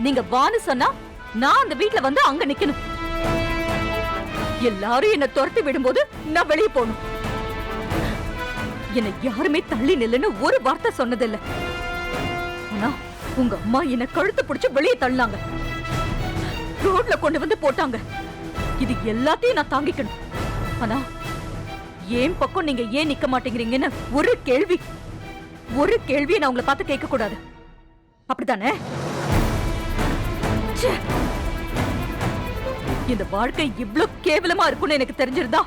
நீங்க வான்னு சொன்னா நான் அந்த வீட்ல வந்து அங்க நிக்கணும். எல்லாரும் என்ன துரத்தி விடும்போது நான் வெளியே போகணும். என்னை யாருமே தள்ளி நில்லுன்னு ஒரு வார்த்தை சொன்னதில்லை. ஆனா உங்க அம்மா என்ன கழுத்து பிடிச்சு வெளியே தள்ளாங்க, ரோட்ல கொண்டு வந்து போட்டாங்க. இது எல்லாத்தையும் நான் தாங்கிக்கணும். ஆனா ஏன் பக்கம் நீங்க ஏன் நிக்க மாட்டேங்கிறீங்கன்னு ஒரு கேள்வியை நான் உங்களை பார்த்து கேட்க கூடாது, அப்படித்தானே? இந்த வாழ்க்கை இவ்வளவு கேவலமா இருக்கும்னு எனக்கு தெரிஞ்சிருந்தா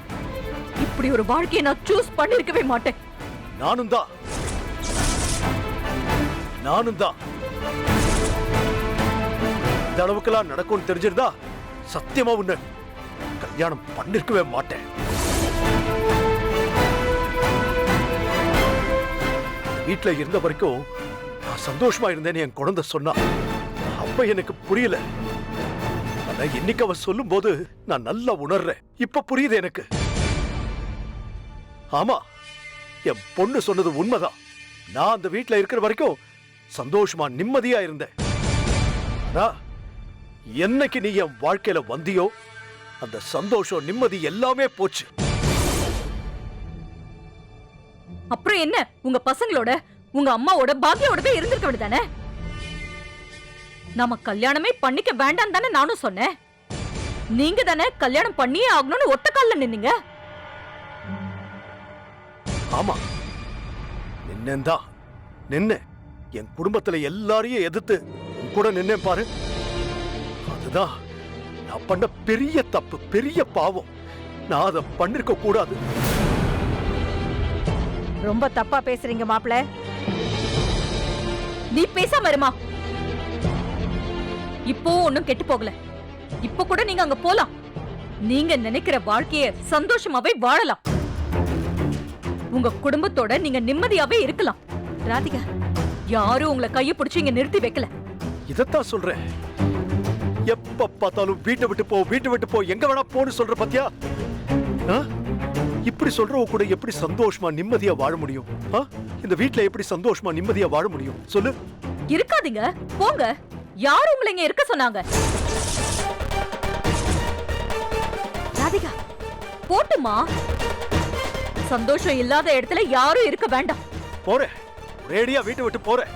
இப்படி ஒரு வாழ்க்கையை நான் சூஸ் பண்ணிருக்கவே மாட்டேன். நானும் தான் இந்த அளவுக்கெல்லாம் நடக்கும்னு தெரிஞ்சிருந்தா சத்தியமா உன்னை கல்யாணம் பண்ணிருக்கவே மாட்டேன். வீட்டுல இருந்த வரைக்கும் நான் சந்தோஷமா இருந்தேன்னு என் குழந்தை சொன்னா. அப்ப எனக்கு புரியல. ஆனா இன்னைக்கு அவ சொல்லும் போது நான் நல்லா உணர்றேன். இப்ப புரியுது எனக்கு. ஆமா, என் பொண்ணு சொன்னது உண்மைதான். நான் அந்த வீட்டுல இருக்கிற வரைக்கும் சந்தோஷமா நிம்மதியா இருந்தேன். என்னைக்கு நீ என் வாழ்க்கையில வந்தியோ அந்த சந்தோஷம் நிம்மதி எல்லாமே போச்சு. அப்புறம் என்ன, உங்க பசங்களோட உங்க அம்மாவோட பாக்கியோட இருந்திருக்க வேண்டியதானே? நாம கல்யாணமே பண்ணிக்க வேண்டாம் தானே நானும் சொன்னேன். நீங்க தானே கல்யாணம் பண்ணியே ஆகணும்னு ஒத்த கால்ல நின்னீங்க. ஆமா, நின்ன என் குடும்பத்துல எல்லாரையும் எதிர்த்து கூட நின்னேன் பாரு. அதுதான் நான் பண்ண பெரிய தப்பு, பெரிய பாவம். நான் அதை பண்ணிருக்க கூடாது. ரொம்ப தப்பா பேசுறீங்க மாப்ள. நீ பேசாம இருமா. இப்போ ஒண்ணும் கெட்டு போகல. இப்ப கூட நீங்க அங்க போலாம். நீங்க நினைக்கிற வாழ்க்கைய சந்தோஷமாவே வாழலாம். உங்க குடும்பத்தோட நீங்க நிம்மதியாவே இருக்கலாம். ராதிகா, யாரும் உங்களை கைய பிடிச்சு இங்க நிறுத்தி வைக்கல. இதத்தான் சொல்றேன். எப்ப பார்த்தாலும் வீட்டை விட்டு போ எங்க வேணா போன்னு சொல்ற பாத்தியா? இப்படி சொல்றவ கூட எப்படி சந்தோஷமா நிம்மதியா வாழ முடியும்? இந்த வீட்ல எப்படி சந்தோஷமா நிம்மதியா வாழ முடியும் சொல்லு? இருக்காதீங்க, போங்க. யாரும் உங்களை இங்க இருக்க சொன்னாங்க? ராதிகா, போட்டுமா. சந்தோஷம் இல்லாத இடத்துல யாரும் இருக்க வேண்டாம். போறேன், ரேடியா வீட்டை விட்டு போறேன்.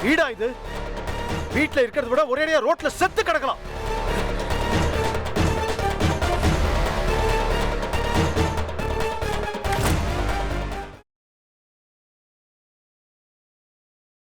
வீடா இது? வீட்டுல இருக்கிறத விட ஒரேடியா ரோட்ல செத்து கிடக்கலாம்.